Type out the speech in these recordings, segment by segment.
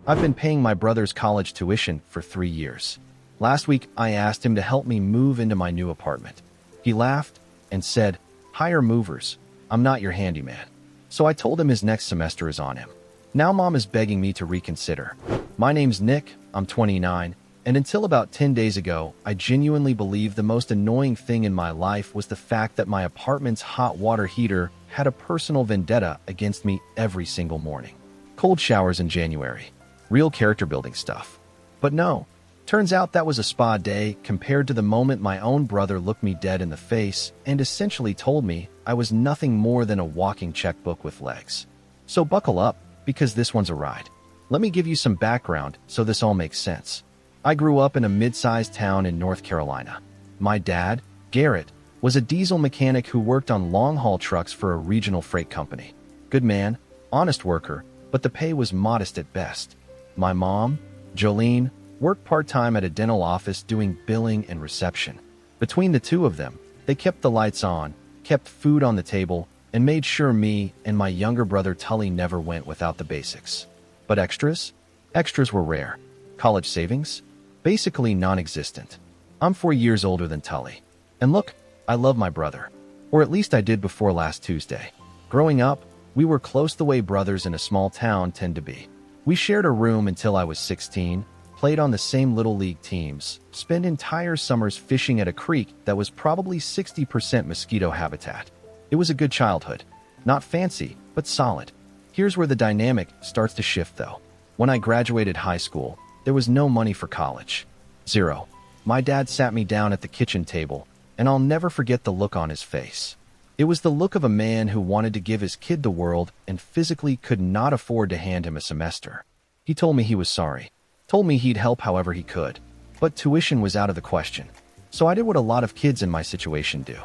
I've been paying my brother's college tuition for 3 years. Last week, I asked him to help me move into my new apartment. He laughed and said, "Hire movers. I'm not your handyman." So I told him his next semester is on him. Now Mom is begging me to reconsider. My name's Nick, I'm 29, and until about 10 days ago, I genuinely believed the most annoying thing in my life was the fact that my apartment's hot water heater had a personal vendetta against me every single morning. Cold showers in January. Real character building stuff. But no, turns out that was a spa day compared to the moment my own brother looked me dead in the face and essentially told me I was nothing more than a walking checkbook with legs. So buckle up, because this one's a ride. Let me give you some background so this all makes sense. I grew up in a mid-sized town in North Carolina. My dad, Garrett, was a diesel mechanic who worked on long-haul trucks for a regional freight company. Good man, honest worker, but the pay was modest at best. My mom, Jolene, worked part-time at a dental office doing billing and reception. Between the two of them, they kept the lights on, kept food on the table, and made sure me and my younger brother Tully never went without the basics. But extras? Extras were rare. College savings? Basically non-existent. I'm 4 years older than Tully. And look, I love my brother. Or at least I did before last Tuesday. Growing up, we were close the way brothers in a small town tend to be. We shared a room until I was 16, played on the same little league teams, spent entire summers fishing at a creek that was probably 60% mosquito habitat. It was a good childhood. Not fancy, but solid. Here's where the dynamic starts to shift though. When I graduated high school, there was no money for college. Zero. My dad sat me down at the kitchen table, and I'll never forget the look on his face. It was the look of a man who wanted to give his kid the world and physically could not afford to hand him a semester. He told me he was sorry, told me he'd help however he could, but tuition was out of the question. So I did what a lot of kids in my situation do.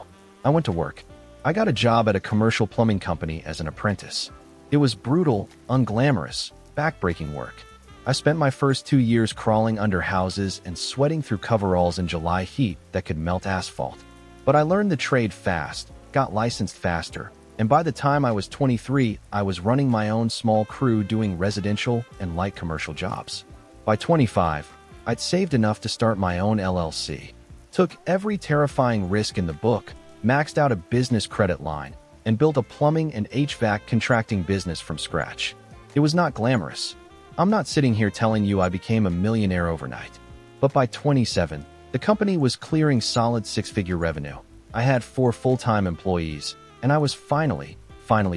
I went to work. I got a job at a commercial plumbing company as an apprentice. It was brutal, unglamorous, backbreaking work. I spent my first 2 years crawling under houses and sweating through coveralls in July heat that could melt asphalt. But I learned the trade fast, got licensed faster, and by the time I was 23, I was running my own small crew doing residential and light commercial jobs. By 25, I'd saved enough to start my own LLC, took every terrifying risk in the book, maxed out a business credit line, and built a plumbing and HVAC contracting business from scratch. It was not glamorous. I'm not sitting here telling you I became a millionaire overnight. But by 27, the company was clearing solid 6-figure revenue. I had 4 full-time employees, and I was finally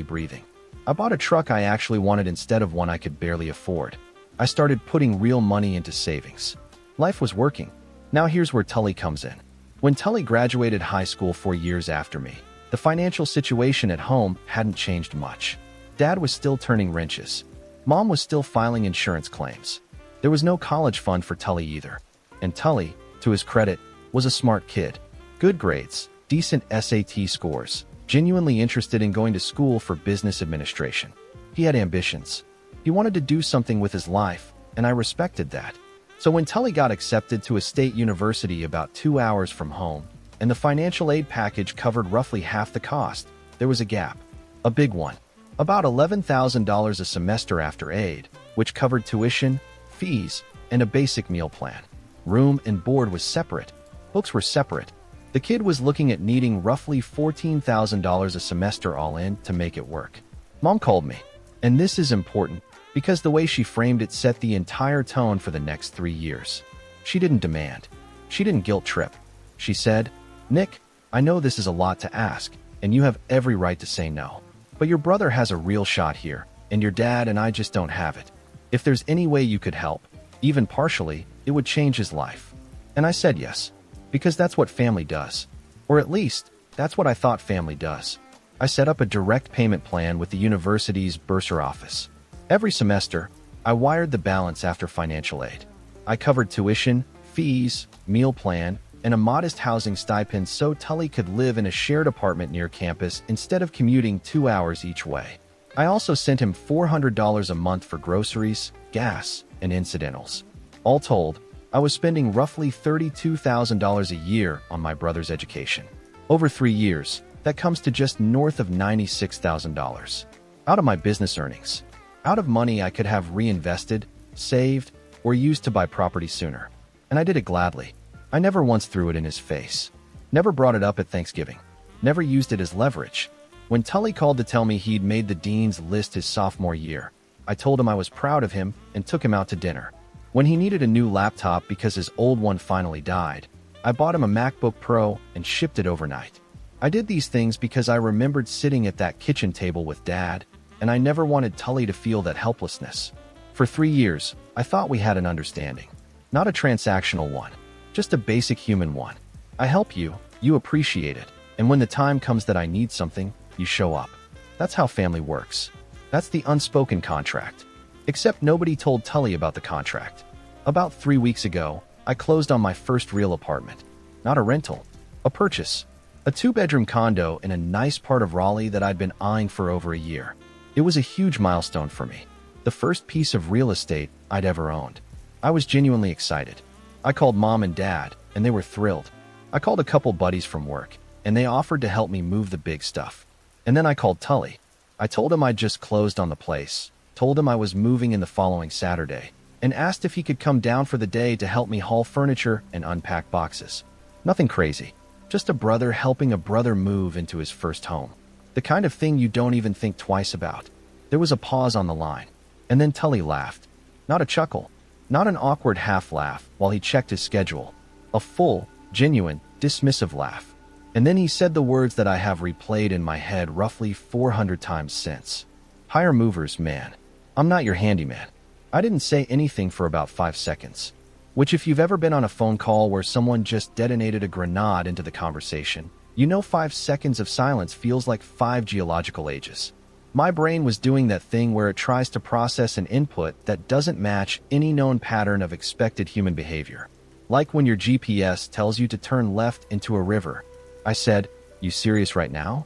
breathing. I bought a truck I actually wanted instead of one I could barely afford. I started putting real money into savings. Life was working. Now here's where Tully comes in. When Tully graduated high school 4 years after me, the financial situation at home hadn't changed much. Dad was still turning wrenches. Mom was still filing insurance claims. There was no college fund for Tully either. And Tully, to his credit, was a smart kid. Good grades, decent SAT scores, genuinely interested in going to school for business administration. He had ambitions. He wanted to do something with his life, and I respected that. So when Tully got accepted to a state university about 2 hours from home, and the financial aid package covered roughly half the cost, there was a gap. A big one. About $11,000 a semester after aid, which covered tuition, fees, and a basic meal plan. Room and board was separate. Books were separate. The kid was looking at needing roughly $14,000 a semester all in to make it work. Mom called me. And this is important, because the way she framed it set the entire tone for the next 3 years. She didn't demand. She didn't guilt trip. She said, "Nick, I know this is a lot to ask, and you have every right to say no. But your brother has a real shot here, and your dad and I just don't have it. If there's any way you could help, even partially, it would change his life." And I said yes, because that's what family does. Or at least, that's what I thought family does. I set up a direct payment plan with the university's bursar office. Every semester, I wired the balance after financial aid. I covered tuition, fees, meal plan, and a modest housing stipend so Tully could live in a shared apartment near campus instead of commuting 2 hours each way. I also sent him $400 a month for groceries, gas, and incidentals. All told, I was spending roughly $32,000 a year on my brother's education. Over 3 years, that comes to just north of $96,000. Out of my business earnings. Out of money I could have reinvested, saved, or used to buy property sooner. And I did it gladly. I never once threw it in his face. Never brought it up at Thanksgiving. Never used it as leverage. When Tully called to tell me he'd made the dean's list his sophomore year, I told him I was proud of him and took him out to dinner. When he needed a new laptop because his old one finally died, I bought him a MacBook Pro and shipped it overnight. I did these things because I remembered sitting at that kitchen table with Dad, and I never wanted Tully to feel that helplessness. For 3 years, I thought we had an understanding. Not a transactional one, just a basic human one. I help you, you appreciate it, and when the time comes that I need something, you show up. That's how family works. That's the unspoken contract. Except nobody told Tully about the contract. About 3 weeks ago, I closed on my first real apartment. Not a rental, a purchase. A 2-bedroom condo in a nice part of Raleigh that I'd been eyeing for over a year. It was a huge milestone for me. The first piece of real estate I'd ever owned. I was genuinely excited. I called Mom and Dad, and they were thrilled. I called a couple buddies from work, and they offered to help me move the big stuff. And then I called Tully. I told him I'd just closed on the place, told him I was moving in the following Saturday, and asked if he could come down for the day to help me haul furniture and unpack boxes. Nothing crazy. Just a brother helping a brother move into his first home. The kind of thing you don't even think twice about. There was a pause on the line, and then Tully laughed. Not a chuckle, not an awkward half laugh while he checked his schedule. A full, genuine, dismissive laugh. And then he said the words that I have replayed in my head roughly 400 times since. Hire movers, man. I'm not your handyman. I didn't say anything for about 5 seconds. Which, if you've ever been on a phone call where someone just detonated a grenade into the conversation, you know 5 seconds of silence feels like 5 geological ages. My brain was doing that thing where it tries to process an input that doesn't match any known pattern of expected human behavior. Like when your GPS tells you to turn left into a river. I said, "You serious right now?"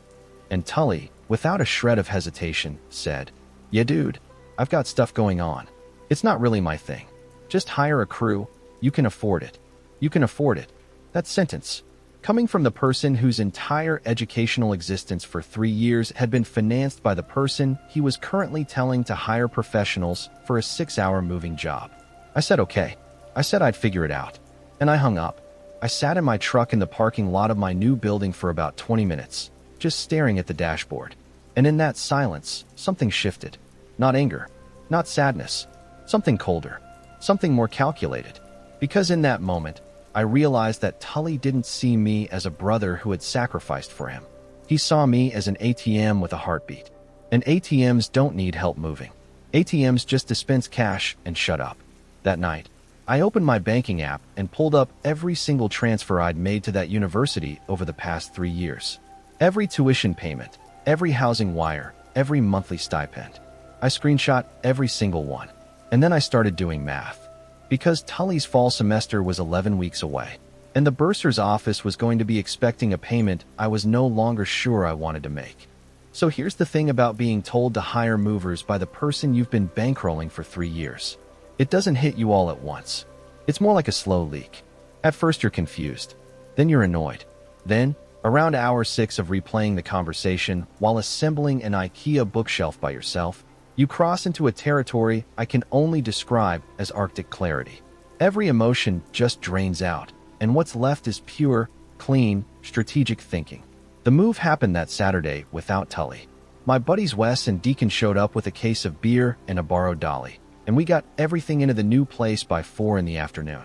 And Tully, without a shred of hesitation, said, "Yeah, dude, I've got stuff going on. It's not really my thing. Just hire a crew. You can afford it. You can afford it." That sentence, coming from the person whose entire educational existence for 3 years had been financed by the person he was currently telling to hire professionals for a 6-hour moving job. I said okay. I said I'd figure it out. And I hung up. I sat in my truck in the parking lot of my new building for about 20 minutes, just staring at the dashboard. And in that silence, something shifted. Not anger, not sadness, something colder, something more calculated. Because in that moment, I realized that Tully didn't see me as a brother who had sacrificed for him. He saw me as an ATM with a heartbeat. And ATMs don't need help moving. ATMs just dispense cash and shut up. That night, I opened my banking app and pulled up every single transfer I'd made to that university over the past 3 years. Every tuition payment, every housing wire, every monthly stipend. I screenshot every single one. And then I started doing math. Because Tully's fall semester was 11 weeks away, and the bursar's office was going to be expecting a payment I was no longer sure I wanted to make. So here's the thing about being told to hire movers by the person you've been bankrolling for 3 years. It doesn't hit you all at once. It's more like a slow leak. At first you're confused. Then you're annoyed. Then, around hour 6 of replaying the conversation while assembling an IKEA bookshelf by yourself, you cross into a territory I can only describe as Arctic clarity. Every emotion just drains out, and what's left is pure, clean, strategic thinking. The move happened that Saturday without Tully. My buddies Wes and Deacon showed up with a case of beer and a borrowed dolly, and we got everything into the new place by 4 in the afternoon.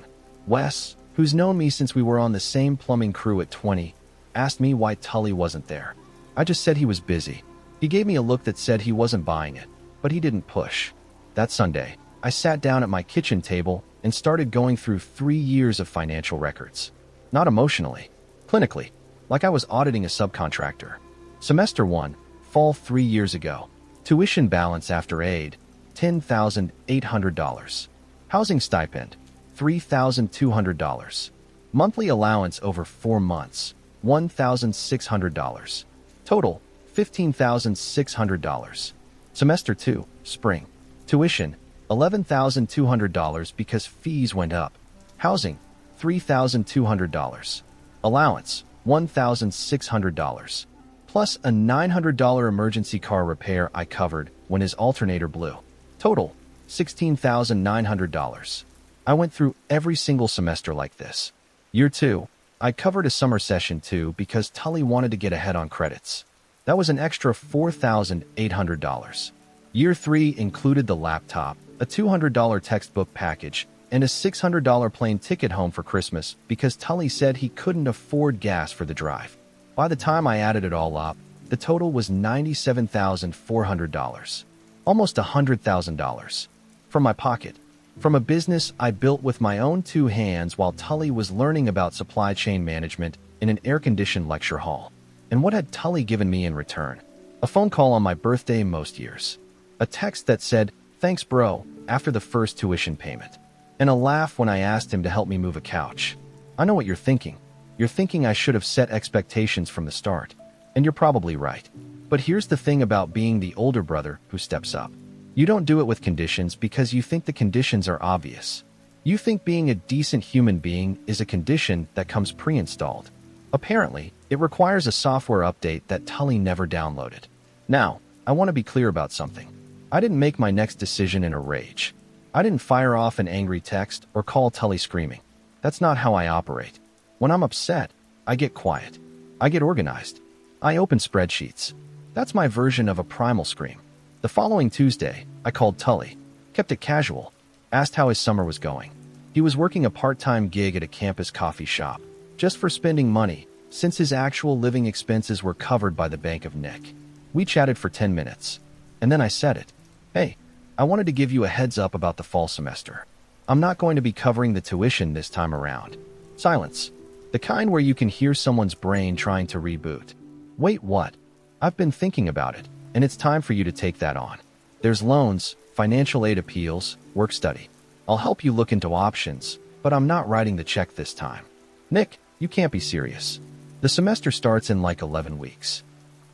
Wes, who's known me since we were on the same plumbing crew at 20, asked me why Tully wasn't there. I just said he was busy. He gave me a look that said he wasn't buying it. But he didn't push. That Sunday, I sat down at my kitchen table and started going through 3 years of financial records. Not emotionally, clinically, like I was auditing a subcontractor. Semester 1, fall 3 years ago. Tuition balance after aid, $10,800. Housing stipend, $3,200. Monthly allowance over 4 months, $1,600. Total, $15,600. Semester 2, spring. Tuition, $11,200 because fees went up. Housing, $3,200. Allowance, $1,600. Plus a $900 emergency car repair I covered when his alternator blew. Total, $16,900. I went through every single semester like this. Year 2, I covered a summer session too because Tully wanted to get ahead on credits. That was an extra $4,800. Year 3 included the laptop, a $200 textbook package, and a $600 plane ticket home for Christmas because Tully said he couldn't afford gas for the drive. By the time I added it all up, the total was $97,400. Almost $100,000. From my pocket. From a business I built with my own 2 hands while Tully was learning about supply chain management in an air-conditioned lecture hall. And what had Tully given me in return? A phone call on my birthday most years. A text that said, "Thanks, bro," after the first tuition payment. And a laugh when I asked him to help me move a couch. I know what you're thinking. You're thinking I should have set expectations from the start. And you're probably right. But here's the thing about being the older brother who steps up. You don't do it with conditions because you think the conditions are obvious. You think being a decent human being is a condition that comes pre-installed. Apparently, it requires a software update that Tully never downloaded. Now, I want to be clear about something. I didn't make my next decision in a rage. I didn't fire off an angry text or call Tully screaming. That's not how I operate. When I'm upset, I get quiet. I get organized. I open spreadsheets. That's my version of a primal scream. The following Tuesday, I called Tully, kept it casual, asked how his summer was going. He was working a part-time gig at a campus coffee shop, just for spending money, since his actual living expenses were covered by the Bank of Nick. We chatted for 10 minutes, and then I said it. Hey, I wanted to give you a heads up about the fall semester. I'm not going to be covering the tuition this time around. Silence. The kind where you can hear someone's brain trying to reboot. Wait, what? I've been thinking about it, and it's time for you to take that on. There's loans, financial aid appeals, work study. I'll help you look into options, but I'm not writing the check this time. Nick, you can't be serious. The semester starts in like 11 weeks.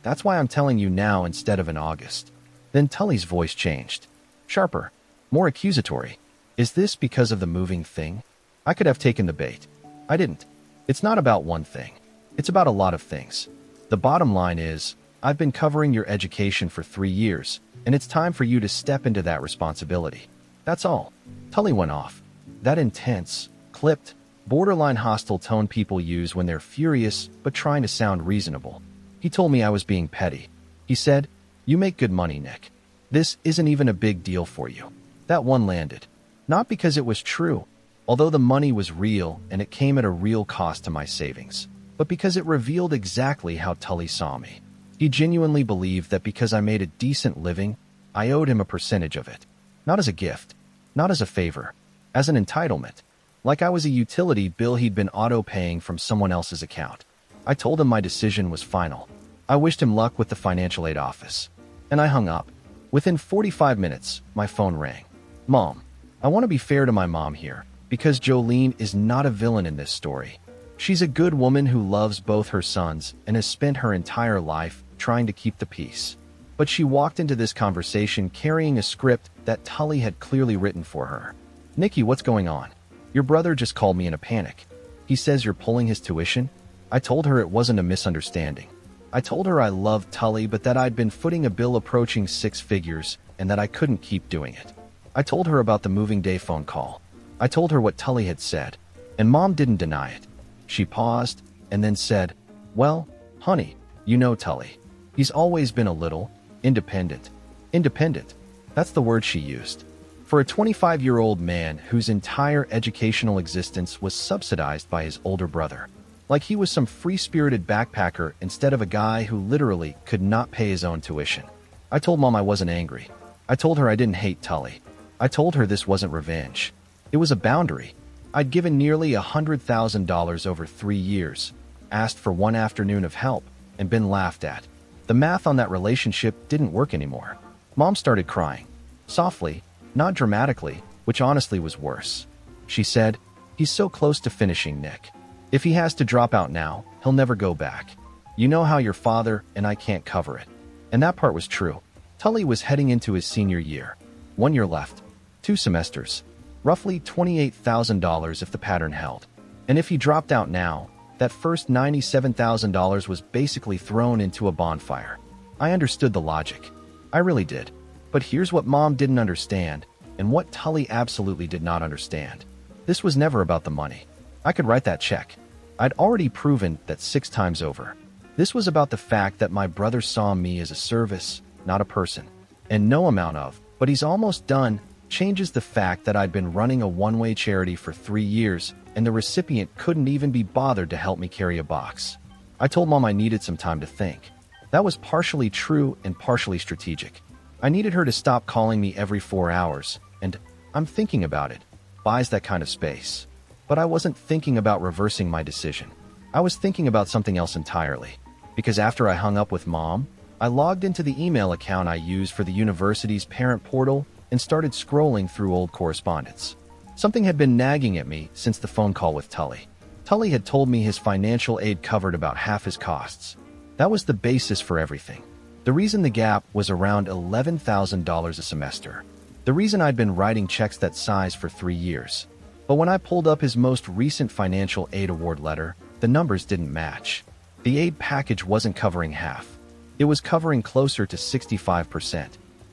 That's why I'm telling you now instead of in August. Then Tully's voice changed. Sharper, more accusatory. Is this because of the moving thing? I could have taken the bait. I didn't. It's not about one thing. It's about a lot of things. The bottom line is, I've been covering your education for 3 years, and it's time for you to step into that responsibility. That's all. Tully went off. That intense, clipped, borderline hostile tone people use when they're furious but trying to sound reasonable. He told me I was being petty. He said, "You make good money, Nick. This isn't even a big deal for you." That one landed. Not because it was true, although the money was real and it came at a real cost to my savings, but because it revealed exactly how Tully saw me. He genuinely believed that because I made a decent living, I owed him a percentage of it. Not as a gift, not as a favor, as an entitlement. Like I was a utility bill he'd been auto-paying from someone else's account. I told him my decision was final. I wished him luck with the financial aid office. And I hung up. Within 45 minutes, my phone rang. Mom. I want to be fair to my mom here, because Jolene is not a villain in this story. She's a good woman who loves both her sons and has spent her entire life trying to keep the peace. But she walked into this conversation carrying a script that Tully had clearly written for her. Nikki, what's going on? Your brother just called me in a panic. He says you're pulling his tuition? I told her it wasn't a misunderstanding. I told her I loved Tully, but that I'd been footing a bill approaching 6 figures and that I couldn't keep doing it. I told her about the moving day phone call. I told her what Tully had said, and Mom didn't deny it. She paused and then said, "Well, honey, you know Tully. He's always been a little independent." Independent. That's the word she used. For a 25-year-old man whose entire educational existence was subsidized by his older brother. Like he was some free-spirited backpacker instead of a guy who literally could not pay his own tuition. I told Mom I wasn't angry. I told her I didn't hate Tully. I told her this wasn't revenge. It was a boundary. I'd given nearly $100,000 over 3 years, asked for one afternoon of help, and been laughed at. The math on that relationship didn't work anymore. Mom started crying. Softly, not dramatically, which honestly was worse. She said, "He's so close to finishing, Nick. If he has to drop out now, he'll never go back. You know how your father and I can't cover it." And that part was true. Tully was heading into his senior year. 1 year left. 2 semesters. Roughly $28,000 if the pattern held. And if he dropped out now, that first $97,000 was basically thrown into a bonfire. I understood the logic. I really did. But here's what Mom didn't understand. And what Tully absolutely did not understand, this was never about the money. I could write that check. I'd already proven that 6 times over. This was about the fact that my brother saw me as a service, not a person. And no amount of, but he's almost done, changes the fact that I'd been running a one-way charity for 3 years, and the recipient couldn't even be bothered to help me carry a box. I told Mom I needed some time to think. That was partially true and partially strategic. I needed her to stop calling me every 4 hours, and I'm thinking about it. Buys that kind of space. But I wasn't thinking about reversing my decision. I was thinking about something else entirely. Because after I hung up with Mom, I logged into the email account I use for the university's parent portal and started scrolling through old correspondence. Something had been nagging at me since the phone call with Tully. Tully had told me his financial aid covered about half his costs. That was the basis for everything. The reason the gap was around $11,000 a semester. The reason I'd been writing checks that size for 3 years. But when I pulled up his most recent financial aid award letter, the numbers didn't match. The aid package wasn't covering half. It was covering closer to 65%,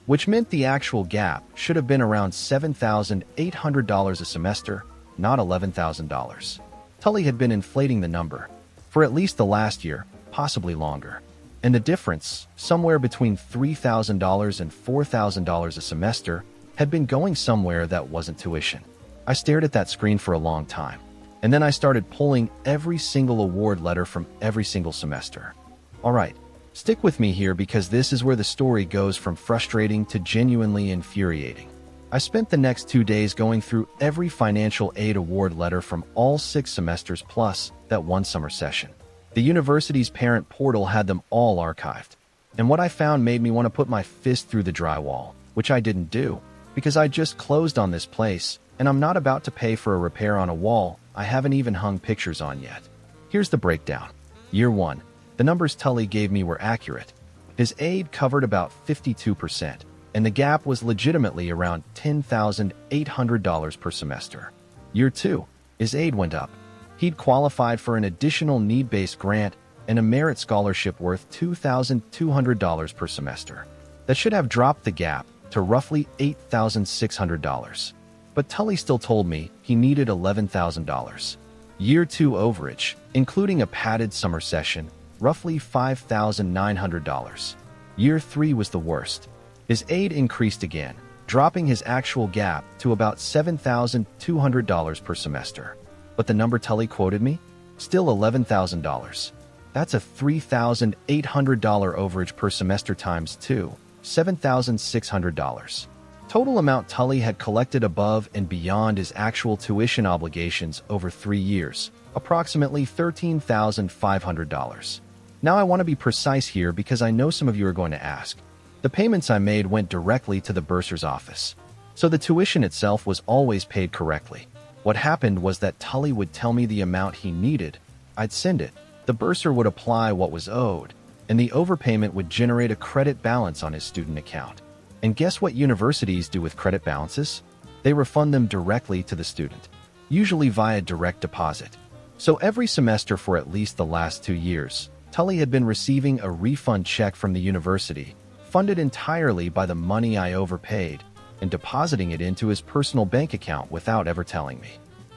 which meant the actual gap should have been around $7,800 a semester, not $11,000. Tully had been inflating the number for at least the last year, possibly longer. And the difference, somewhere between $3,000 and $4,000 a semester, had been going somewhere that wasn't tuition. I stared at that screen for a long time, and then I started pulling every single award letter from every single semester. All right, stick with me here because this is where the story goes from frustrating to genuinely infuriating. I spent the next 2 days going through every financial aid award letter from all 6 semesters plus that one summer session. The university's parent portal had them all archived, and what I found made me want to put my fist through the drywall, which I didn't do, because I just closed on this place, and I'm not about to pay for a repair on a wall I haven't even hung pictures on yet. Here's the breakdown. Year 1, the numbers Tully gave me were accurate. His aid covered about 52%, and the gap was legitimately around $10,800 per semester. Year 2, his aid went up. He'd qualified for an additional need-based grant and a merit scholarship worth $2,200 per semester. That should have dropped the gap to roughly $8,600. But Tully still told me he needed $11,000. Year 2 overage, including a padded summer session, roughly $5,900. Year 3 was the worst. His aid increased again, dropping his actual gap to about $7,200 per semester. But the number Tully quoted me? Still $11,000. That's a $3,800 overage per semester times 2, $7,600. Total amount Tully had collected above and beyond his actual tuition obligations over 3 years, approximately $13,500. Now I want to be precise here because I know some of you are going to ask. The payments I made went directly to the bursar's office, so the tuition itself was always paid correctly. What happened was that Tully would tell me the amount he needed, I'd send it, the bursar would apply what was owed, and the overpayment would generate a credit balance on his student account. And guess what universities do with credit balances? They refund them directly to the student, usually via direct deposit. So every semester for at least the last 2 years, Tully had been receiving a refund check from the university, funded entirely by the money I overpaid, and depositing it into his personal bank account without ever telling me.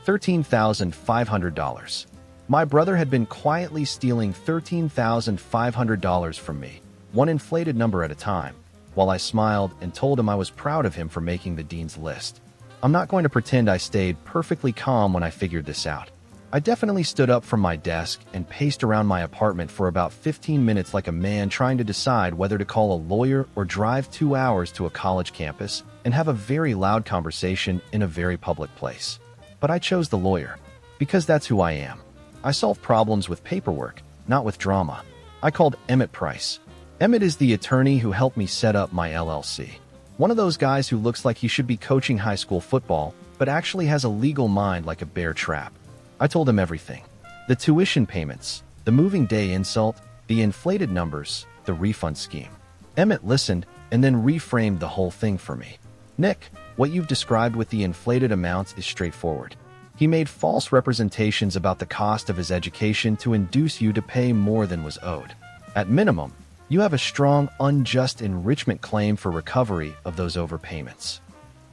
$13,500. My brother had been quietly stealing $13,500 from me, one inflated number at a time, while I smiled and told him I was proud of him for making the dean's list. I'm not going to pretend I stayed perfectly calm when I figured this out. I definitely stood up from my desk and paced around my apartment for about 15 minutes like a man trying to decide whether to call a lawyer or drive 2 hours to a college campus and have a very loud conversation in a very public place. But I chose the lawyer, because that's who I am. I solve problems with paperwork, not with drama. I called Emmett Price. Emmett is the attorney who helped me set up my LLC. One of those guys who looks like he should be coaching high school football, but actually has a legal mind like a bear trap. I told him everything. The tuition payments, the moving day insult, the inflated numbers, the refund scheme. Emmett listened and then reframed the whole thing for me. Nick, what you've described with the inflated amounts is straightforward. He made false representations about the cost of his education to induce you to pay more than was owed. At minimum, you have a strong, unjust enrichment claim for recovery of those overpayments.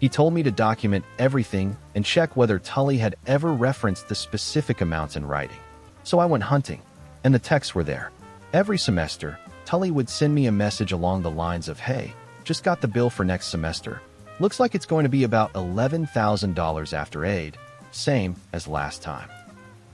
He told me to document everything and check whether Tully had ever referenced the specific amounts in writing. So I went hunting, and the texts were there. Every semester, Tully would send me a message along the lines of, "Hey, just got the bill for next semester. Looks like it's going to be about $11,000 after aid, same as last time."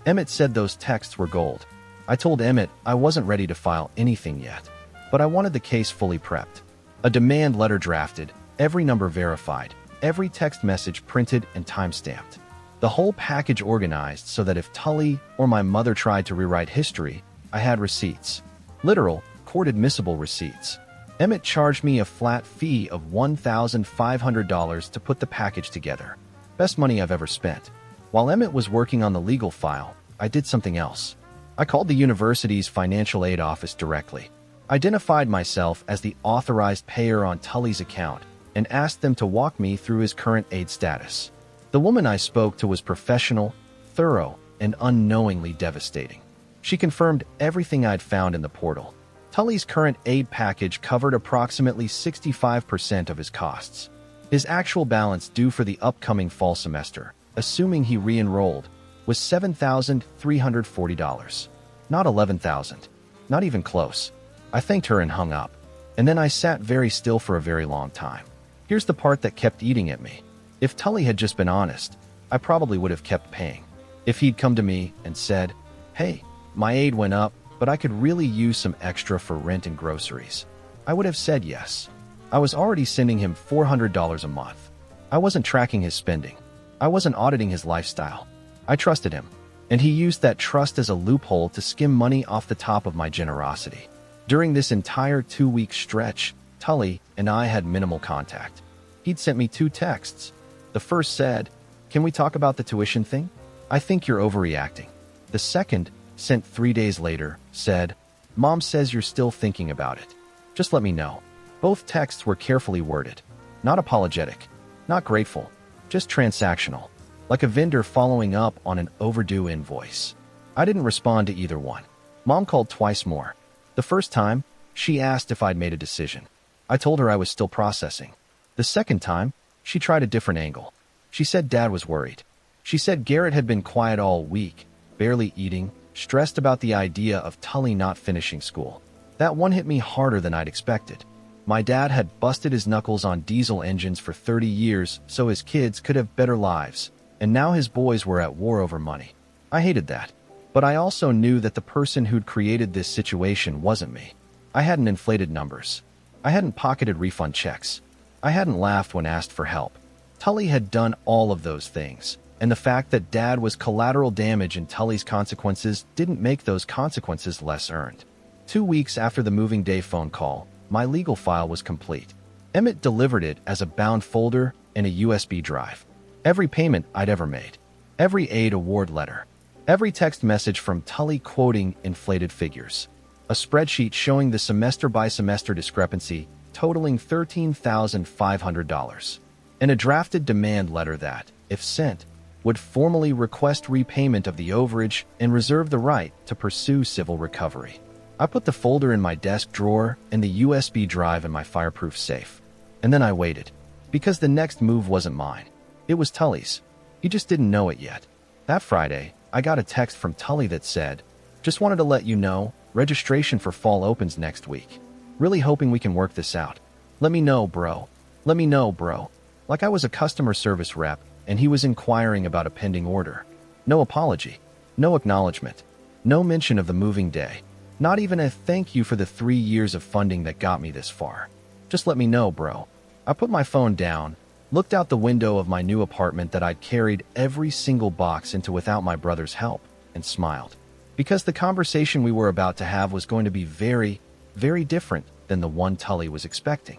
Emmett said those texts were gold. I told Emmett I wasn't ready to file anything yet, but I wanted the case fully prepped. A demand letter drafted, every number verified, every text message printed and time-stamped. The whole package organized so that if Tully or my mother tried to rewrite history, I had receipts. Literal, court-admissible receipts. Emmett charged me a flat fee of $1,500 to put the package together. Best money I've ever spent. While Emmett was working on the legal file, I did something else. I called the university's financial aid office directly, identified myself as the authorized payer on Tully's account, and asked them to walk me through his current aid status. The woman I spoke to was professional, thorough, and unknowingly devastating. She confirmed everything I'd found in the portal. Tully's current aid package covered approximately 65% of his costs. His actual balance due for the upcoming fall semester, assuming he re-enrolled, was $7,340. Not $11,000. Not even close. I thanked her and hung up. And then I sat very still for a very long time. Here's the part that kept eating at me. If Tully had just been honest, I probably would have kept paying. If he'd come to me and said, "Hey, my aid went up, but I could really use some extra for rent and groceries," I would have said yes. I was already sending him $400 a month. I wasn't tracking his spending. I wasn't auditing his lifestyle. I trusted him, and he used that trust as a loophole to skim money off the top of my generosity. During this entire 2-week stretch, Tully and I had minimal contact. He'd sent me 2 texts. The first said, "Can we talk about the tuition thing? I think you're overreacting." The second, sent 3 days later, said, "Mom says you're still thinking about it. Just let me know." Both texts were carefully worded. Not apologetic, not grateful, just transactional, like a vendor following up on an overdue invoice. I didn't respond to either one. Mom called twice more. The first time, she asked if I'd made a decision. I told her I was still processing. The second time, she tried a different angle. She said Dad was worried. She said Garrett had been quiet all week, barely eating, stressed about the idea of Tully not finishing school. That one hit me harder than I'd expected. My dad had busted his knuckles on diesel engines for 30 years so his kids could have better lives, and now his boys were at war over money. I hated that. But I also knew that the person who'd created this situation wasn't me. I hadn't inflated numbers. I hadn't pocketed refund checks. I hadn't laughed when asked for help. Tully had done all of those things, and the fact that Dad was collateral damage in Tully's consequences didn't make those consequences less earned. 2 weeks after the moving day phone call, my legal file was complete. Emmett delivered it as a bound folder and a USB drive. Every payment I'd ever made. Every aid award letter. Every text message from Tully quoting inflated figures. A spreadsheet showing the semester-by-semester discrepancy totaling $13,500. And a drafted demand letter that, if sent, would formally request repayment of the overage and reserve the right to pursue civil recovery. I put the folder in my desk drawer and the USB drive in my fireproof safe. And then I waited. Because the next move wasn't mine. It was Tully's. He just didn't know it yet. That Friday, I got a text from Tully that said, "Just wanted to let you know, registration for fall opens next week. Really hoping we can work this out. Let me know, bro. Let me know, bro." Like I was a customer service rep, and he was inquiring about a pending order. No apology. No acknowledgement. No mention of the moving day. Not even a thank you for the 3 years of funding that got me this far. Just let me know, bro. I put my phone down, looked out the window of my new apartment that I'd carried every single box into without my brother's help, and smiled. Because the conversation we were about to have was going to be very, very different than the one Tully was expecting.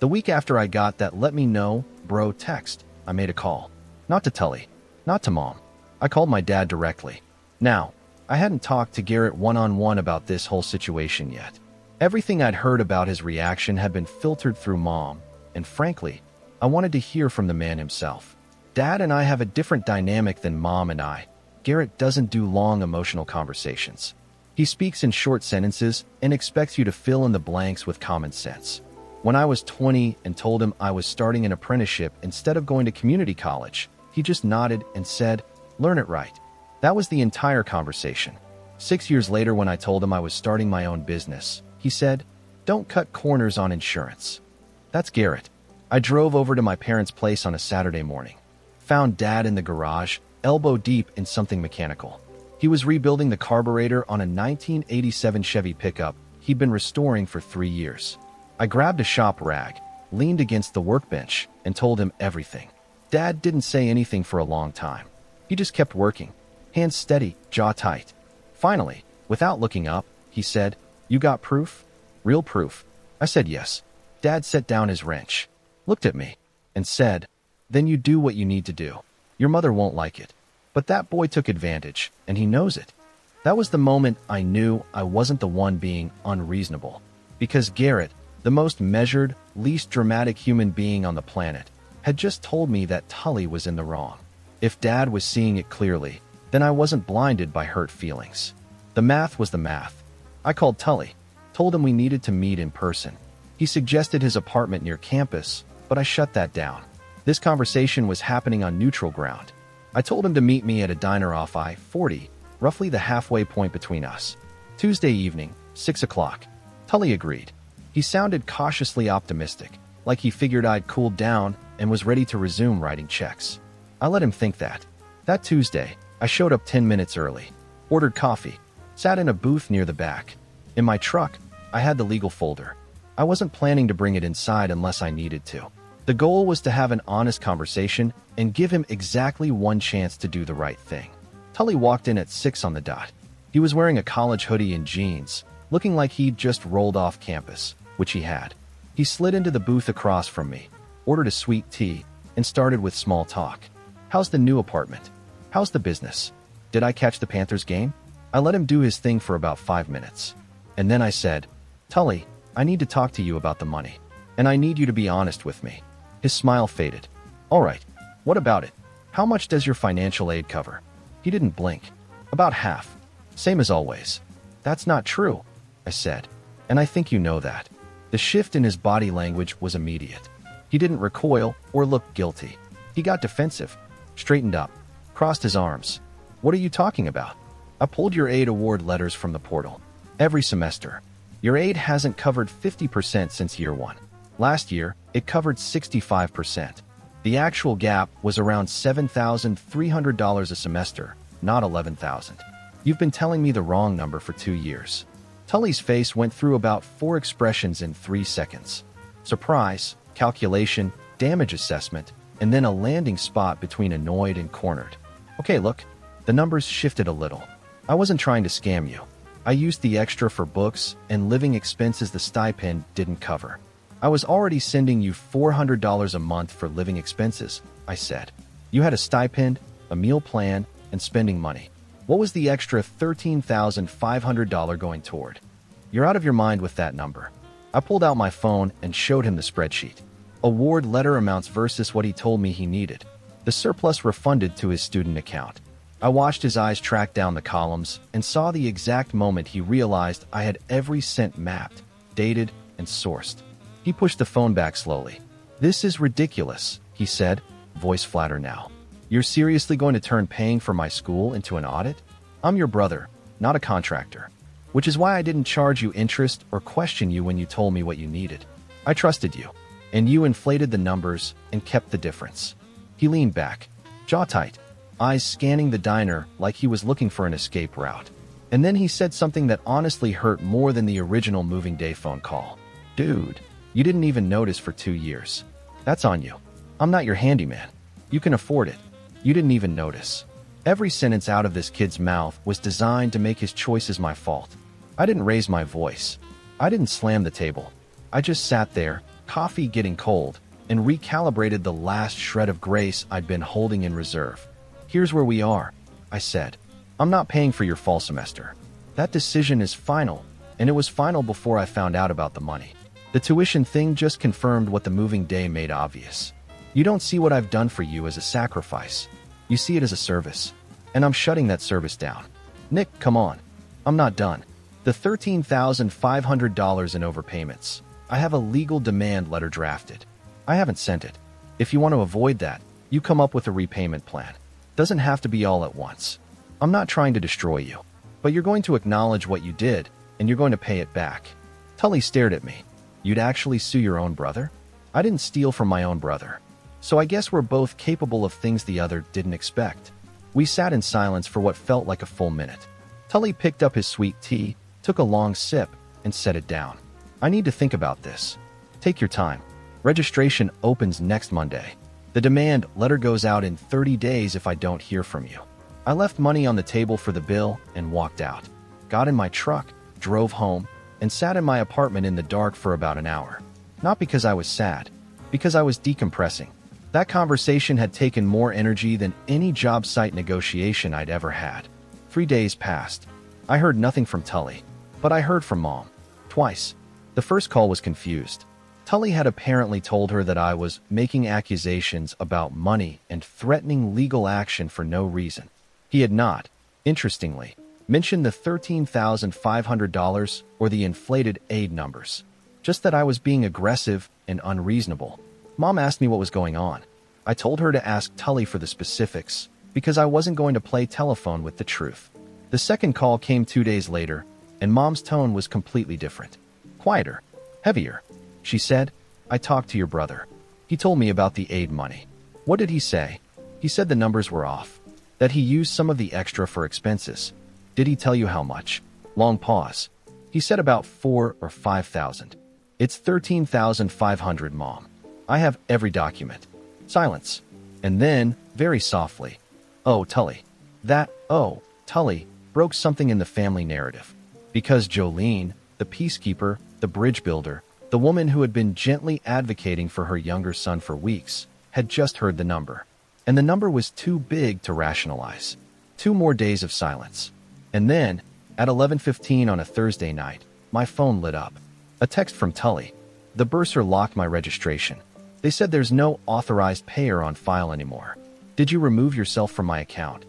The week after I got that "let me know, bro" text, I made a call. Not to Tully. Not to Mom. I called my dad directly. Now, I hadn't talked to Garrett one-on-one about this whole situation yet. Everything I'd heard about his reaction had been filtered through Mom, and frankly, I wanted to hear from the man himself. Dad and I have a different dynamic than Mom and I. Garrett doesn't do long emotional conversations. He speaks in short sentences and expects you to fill in the blanks with common sense. When I was 20 and told him I was starting an apprenticeship instead of going to community college, he just nodded and said, "Learn it right." That was the entire conversation. 6 years later, when I told him I was starting my own business, he said, "Don't cut corners on insurance." That's Garrett. I drove over to my parents' place on a Saturday morning. Found Dad in the garage, elbow deep in something mechanical. He was rebuilding the carburetor on a 1987 Chevy pickup he'd been restoring for 3 years. I grabbed a shop rag, leaned against the workbench, and told him everything. Dad didn't say anything for a long time. He just kept working, hands steady, jaw tight. Finally, without looking up, he said, "You got proof?" "Real proof." I said yes. Dad set down his wrench, looked at me, and said, "Then you do what you need to do. Your mother won't like it. But that boy took advantage, and he knows it." That was the moment I knew I wasn't the one being unreasonable. Because Garrett, the most measured, least dramatic human being on the planet, had just told me that Tully was in the wrong. If Dad was seeing it clearly, then I wasn't blinded by hurt feelings. The math was the math. I called Tully, told him we needed to meet in person. He suggested his apartment near campus, but I shut that down. This conversation was happening on neutral ground. I told him to meet me at a diner off I-40, roughly the halfway point between us. Tuesday evening, 6 o'clock. Tully agreed. He sounded cautiously optimistic, like he figured I'd cooled down and was ready to resume writing checks. I let him think that. That Tuesday, I showed up 10 minutes early, ordered coffee, sat in a booth near the back. In my truck, I had the legal folder. I wasn't planning to bring it inside unless I needed to. The goal was to have an honest conversation and give him exactly one chance to do the right thing. Tully walked in at 6 on the dot. He was wearing a college hoodie and jeans, looking like he'd just rolled off campus, which he had. He slid into the booth across from me, ordered a sweet tea, and started with small talk. "How's the new apartment? How's the business? Did I catch the Panthers game?" I let him do his thing for about 5 minutes. And then I said, "Tully, I need to talk to you about the money. And I need you to be honest with me." His smile faded. "All right, what about it? How much does your financial aid cover?" He didn't blink. "About half. Same as always." "That's not true," I said. "And I think you know that." The shift in his body language was immediate. He didn't recoil or look guilty. He got defensive, straightened up, crossed his arms. "What are you talking about?" "I pulled your aid award letters from the portal. Every semester. Your aid hasn't covered 50% since year 1. Last year, it covered 65%. The actual gap was around $7,300 a semester, not $11,000. You've been telling me the wrong number for 2 years. Tully's face went through about 4 expressions in 3 seconds. Surprise, calculation, damage assessment, and then a landing spot between annoyed and cornered. "Okay, look, the numbers shifted a little. I wasn't trying to scam you. I used the extra for books and living expenses the stipend didn't cover. I was already sending you $400 a month for living expenses," I said. "You had a stipend, a meal plan, and spending money. What was the extra $13,500 going toward?" "You're out of your mind with that number." I pulled out my phone and showed him the spreadsheet. Award letter amounts versus what he told me he needed. The surplus refunded to his student account. I watched his eyes track down the columns and saw the exact moment he realized I had every cent mapped, dated, and sourced. He pushed the phone back slowly. "This is ridiculous," he said, voice flatter now. "You're seriously going to turn paying for my school into an audit? I'm your brother, not a contractor. Which is why I didn't charge you interest or question you when you told me what you needed. I trusted you, and you inflated the numbers and kept the difference." He leaned back, jaw tight, eyes scanning the diner like he was looking for an escape route. And then he said something that honestly hurt more than the original moving day phone call. "Dude, you didn't even notice for 2 years. That's on you. I'm not your handyman. You can afford it. You didn't even notice." Every sentence out of this kid's mouth was designed to make his choices my fault. I didn't raise my voice. I didn't slam the table. I just sat there, coffee getting cold, and recalibrated the last shred of grace I'd been holding in reserve. "Here's where we are," I said. "I'm not paying for your fall semester. That decision is final, and it was final before I found out about the money. The tuition thing just confirmed what the moving day made obvious. You don't see what I've done for you as a sacrifice. You see it as a service, and I'm shutting that service down. Nick, come on. I'm not done. The $13,500 in overpayments. I have a legal demand letter drafted. I haven't sent it. If you want to avoid that, you come up with a repayment plan. Doesn't have to be all at once. I'm not trying to destroy you, but you're going to acknowledge what you did, and you're going to pay it back. Tully stared at me. You'd actually sue your own brother? I didn't steal from my own brother. So I guess we're both capable of things the other didn't expect. We sat in silence for what felt like a full minute. Tully picked up his sweet tea, took a long sip, and set it down. I need to think about this. Take your time. Registration opens next Monday. The demand letter goes out in 30 days if I don't hear from you. I left money on the table for the bill and walked out. Got in my truck, drove home, and sat in my apartment in the dark for about an hour. Not because I was sad, because I was decompressing. That conversation had taken more energy than any job site negotiation I'd ever had. 3 days passed. I heard nothing from Tully, but I heard from Mom. Twice. The first call was confused. Tully had apparently told her that I was making accusations about money and threatening legal action for no reason. He had not, interestingly, mentioned the $13,500 or the inflated aid numbers. Just that I was being aggressive and unreasonable. Mom asked me what was going on. I told her to ask Tully for the specifics because I wasn't going to play telephone with the truth. The second call came 2 days later, and Mom's tone was completely different. Quieter. Heavier. She said, I talked to your brother. He told me about the aid money. What did he say? He said the numbers were off. That he used some of the extra for expenses. Did he tell you how much? Long pause. He said about 4 or 5,000. It's 13,500, Mom. I have every document. Silence. And then, very softly, oh, Tully. That, oh, Tully, broke something in the family narrative. Because Jolene, the peacekeeper, the bridge builder, the woman who had been gently advocating for her younger son for weeks, had just heard the number. And the number was too big to rationalize. 2 more days of silence. And then, at 11:15 on a Thursday night, my phone lit up. A text from Tully. The bursar locked my registration. They said there's no authorized payer on file anymore. Did you remove yourself from my account?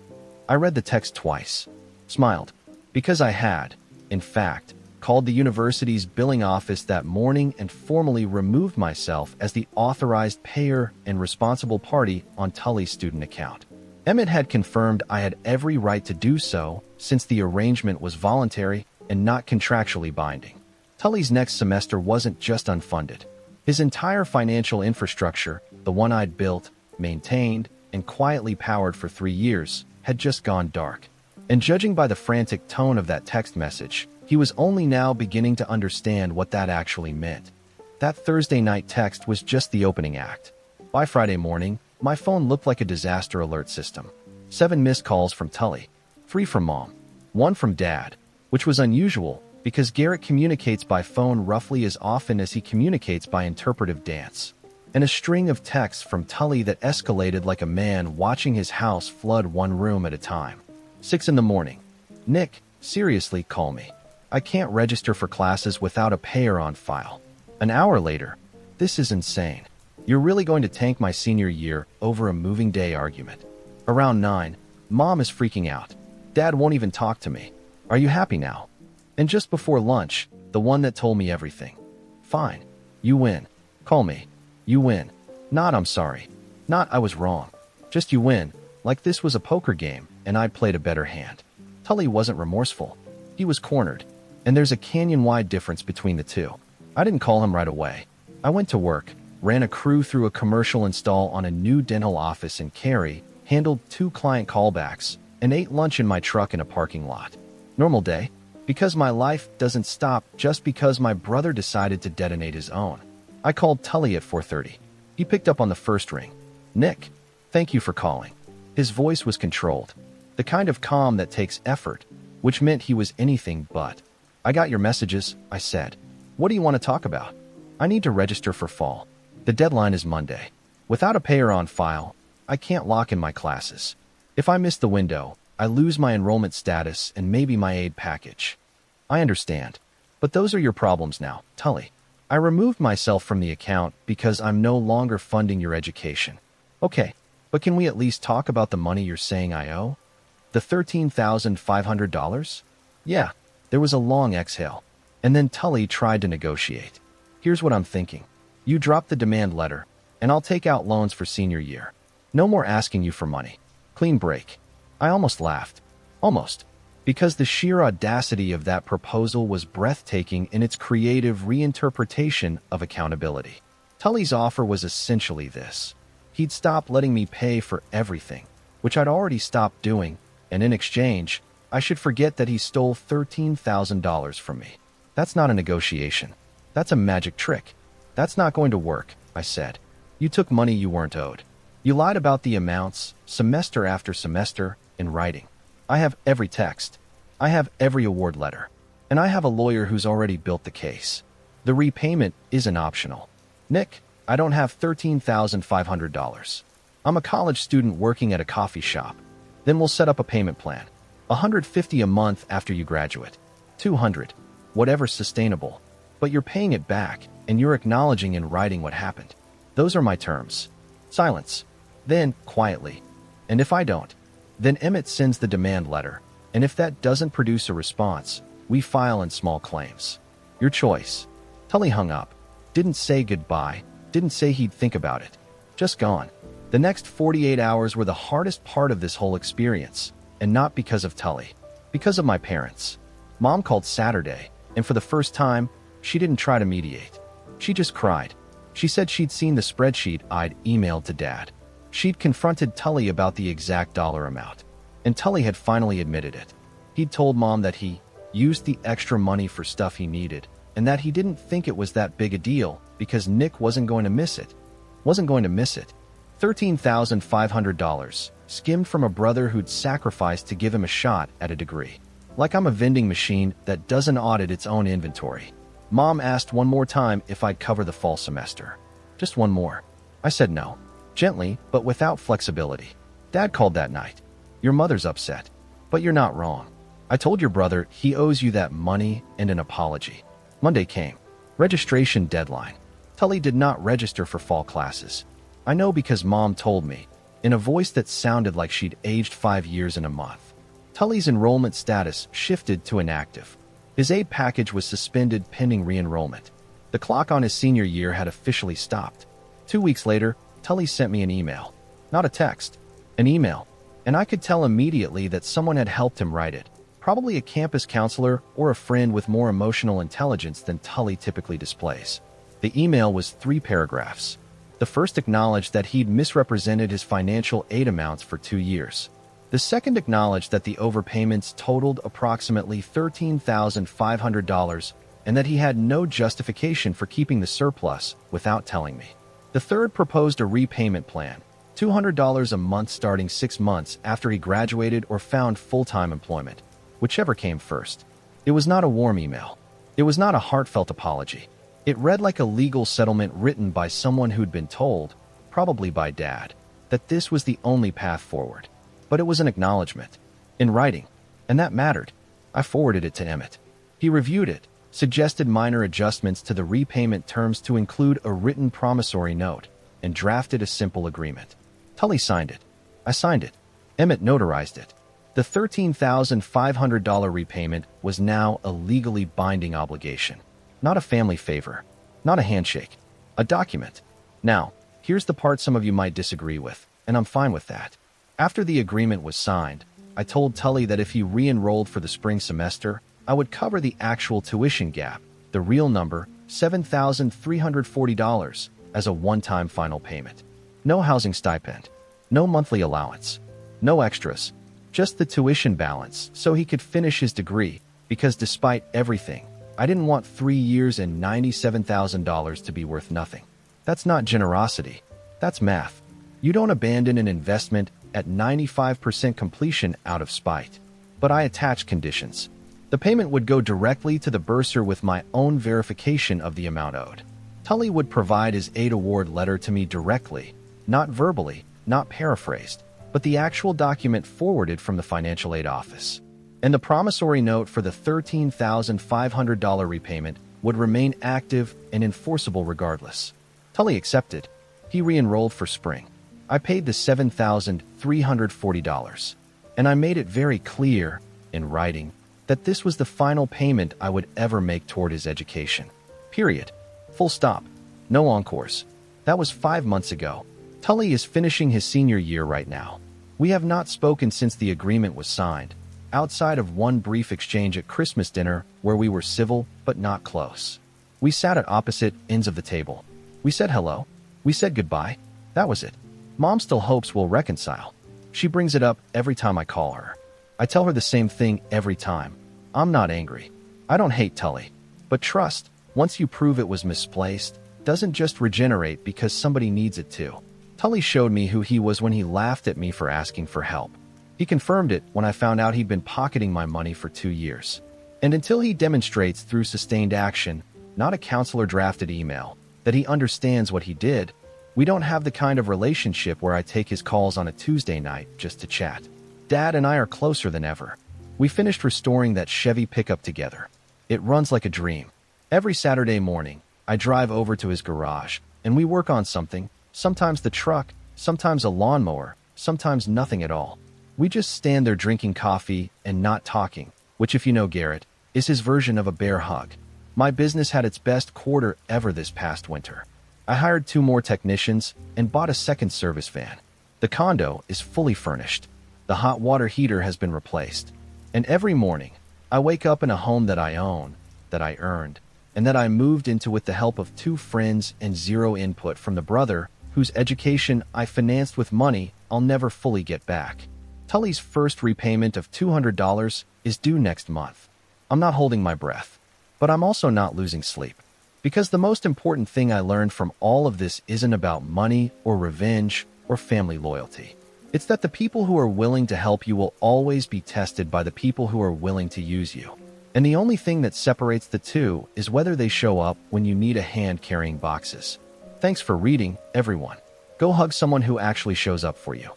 I read the text twice. Smiled. Because I had, in fact, called the university's billing office that morning and formally removed myself as the authorized payer and responsible party on Tully's student account. Emmett had confirmed I had every right to do so since the arrangement was voluntary and not contractually binding. Tully's next semester wasn't just unfunded. His entire financial infrastructure, the one I'd built, maintained, and quietly powered for 3 years, had just gone dark. And judging by the frantic tone of that text message, he was only now beginning to understand what that actually meant. That Thursday night text was just the opening act. By Friday morning, my phone looked like a disaster alert system. 7 missed calls from Tully, 3 from Mom, 1 from Dad, which was unusual because Garrett communicates by phone roughly as often as he communicates by interpretive dance. And a string of texts from Tully that escalated like a man watching his house flood 1 room at a time. 6 in the morning. Nick, seriously, call me. I can't register for classes without a payer on file. An hour later. This is insane. You're really going to tank my senior year over a moving day argument. Around 9, Mom is freaking out. Dad won't even talk to me. Are you happy now? And just before lunch, the one that told me everything. Fine. You win. Call me. You win. Not I'm sorry. Not I was wrong. Just you win. Like this was a poker game and I played a better hand. Tully wasn't remorseful. He was cornered. And there's a canyon-wide difference between the two. I didn't call him right away. I went to work, ran a crew through a commercial install on a new dental office in Cary, handled 2 client callbacks, and ate lunch in my truck in a parking lot. Normal day. Because my life doesn't stop just because my brother decided to detonate his own. I called Tully at 4:30. He picked up on the first ring. Nick, thank you for calling. His voice was controlled. The kind of calm that takes effort, which meant he was anything but. I got your messages, I said. What do you want to talk about? I need to register for fall. The deadline is Monday. Without a payer on file, I can't lock in my classes. If I miss the window, I lose my enrollment status and maybe my aid package. I understand. But those are your problems now, Tully. I removed myself from the account because I'm no longer funding your education. Okay, but can we at least talk about the money you're saying I owe? The $13,500? Yeah. There was a long exhale, and then Tully tried to negotiate. Here's what I'm thinking. You drop the demand letter, and I'll take out loans for senior year. No more asking you for money. Clean break. I almost laughed. Almost. Because the sheer audacity of that proposal was breathtaking in its creative reinterpretation of accountability. Tully's offer was essentially this. He'd stop letting me pay for everything, which I'd already stopped doing, and in exchange, I should forget that he stole $13,000 from me. That's not a negotiation. That's a magic trick. That's not going to work, I said. You took money you weren't owed. You lied about the amounts, semester after semester, in writing. I have every text. I have every award letter. And I have a lawyer who's already built the case. The repayment isn't optional. Nick, I don't have $13,500. I'm a college student working at a coffee shop. Then we'll set up a payment plan. $150 a month after you graduate. $200. Whatever's sustainable. But you're paying it back, and you're acknowledging in writing what happened. Those are my terms. Silence. Then, quietly. And if I don't, then Emmett sends the demand letter, and if that doesn't produce a response, we file in small claims. Your choice. Tully hung up. Didn't say goodbye, didn't say he'd think about it. Just gone. The next 48 hours were the hardest part of this whole experience, and not because of Tully. Because of my parents. Mom called Saturday, and for the first time, she didn't try to mediate. She just cried. She said she'd seen the spreadsheet I'd emailed to Dad. She'd confronted Tully about the exact dollar amount, and Tully had finally admitted it. He'd told Mom that he used the extra money for stuff he needed, and that he didn't think it was that big a deal because Nick wasn't going to miss it. $13,500, skimmed from a brother who'd sacrificed to give him a shot at a degree. Like I'm a vending machine that doesn't audit its own inventory. Mom asked one more time if I'd cover the fall semester. Just one more. I said no. Gently, but without flexibility. Dad called that night. Your mother's upset. But you're not wrong. I told your brother he owes you that money and an apology. Monday came. Registration deadline. Tully did not register for fall classes. I know because Mom told me, in a voice that sounded like she'd aged 5 years in a month. Tully's enrollment status shifted to inactive. His aid package was suspended pending re-enrollment. The clock on his senior year had officially stopped. 2 weeks later, Tully sent me an email. Not a text. An email. And I could tell immediately that someone had helped him write it. Probably a campus counselor or a friend with more emotional intelligence than Tully typically displays. The email was 3 paragraphs. The first acknowledged that he'd misrepresented his financial aid amounts for 2 years. The second acknowledged that the overpayments totaled approximately $13,500 and that he had no justification for keeping the surplus without telling me. The third proposed a repayment plan, $200 a month starting 6 months after he graduated or found full-time employment, whichever came first. It was not a warm email. It was not a heartfelt apology. It read like a legal settlement written by someone who'd been told, probably by Dad, that this was the only path forward. But it was an acknowledgement. In writing. And that mattered. I forwarded it to Emmett. He reviewed it, suggested minor adjustments to the repayment terms to include a written promissory note, and drafted a simple agreement. Tully signed it. I signed it. Emmett notarized it. The $13,500 repayment was now a legally binding obligation. Not a family favor. Not a handshake. A document. Now, here's the part some of you might disagree with, and I'm fine with that. After the agreement was signed, I told Tully that if he re-enrolled for the spring semester, I would cover the actual tuition gap, the real number, $7,340, as a one-time final payment. No housing stipend. No monthly allowance. No extras. Just the tuition balance so he could finish his degree, because despite everything, I didn't want 3 years and $97,000 to be worth nothing. That's not generosity. That's math. You don't abandon an investment at 95% completion out of spite. But I attached conditions. The payment would go directly to the bursar with my own verification of the amount owed. Tully would provide his aid award letter to me directly, not verbally, not paraphrased, but the actual document forwarded from the financial aid office. And the promissory note for the $13,500 repayment would remain active and enforceable regardless. Tully accepted. He re-enrolled for spring. I paid the $7,340, and I made it very clear, in writing, that this was the final payment I would ever make toward his education. Period. Full stop. No encores. That was 5 months ago. Tully is finishing his senior year right now. We have not spoken since the agreement was signed, outside of one brief exchange at Christmas dinner where we were civil but not close. We sat at opposite ends of the table. We said hello. We said goodbye. That was it. Mom still hopes we'll reconcile. She brings it up every time I call her. I tell her the same thing every time. I'm not angry. I don't hate Tully. But trust, once you prove it was misplaced, doesn't just regenerate because somebody needs it to. Tully showed me who he was when he laughed at me for asking for help. He confirmed it when I found out he'd been pocketing my money for 2 years. And until he demonstrates through sustained action, not a counselor-drafted email, that he understands what he did, we don't have the kind of relationship where I take his calls on a Tuesday night just to chat. Dad and I are closer than ever. We finished restoring that Chevy pickup together. It runs like a dream. Every Saturday morning, I drive over to his garage, and we work on something, sometimes the truck, sometimes a lawnmower, sometimes nothing at all. We just stand there drinking coffee and not talking, which, if you know Garrett, is his version of a bear hug. My business had its best quarter ever this past winter. I hired 2 more technicians and bought a second service van. The condo is fully furnished. The hot water heater has been replaced. And every morning, I wake up in a home that I own, that I earned, and that I moved into with the help of 2 friends and 0 input from the brother whose education I financed with money I'll never fully get back. Tully's first repayment of $200 is due next month. I'm not holding my breath, but I'm also not losing sleep. Because the most important thing I learned from all of this isn't about money or revenge or family loyalty. It's that the people who are willing to help you will always be tested by the people who are willing to use you. And the only thing that separates the two is whether they show up when you need a hand carrying boxes. Thanks for reading, everyone. Go hug someone who actually shows up for you.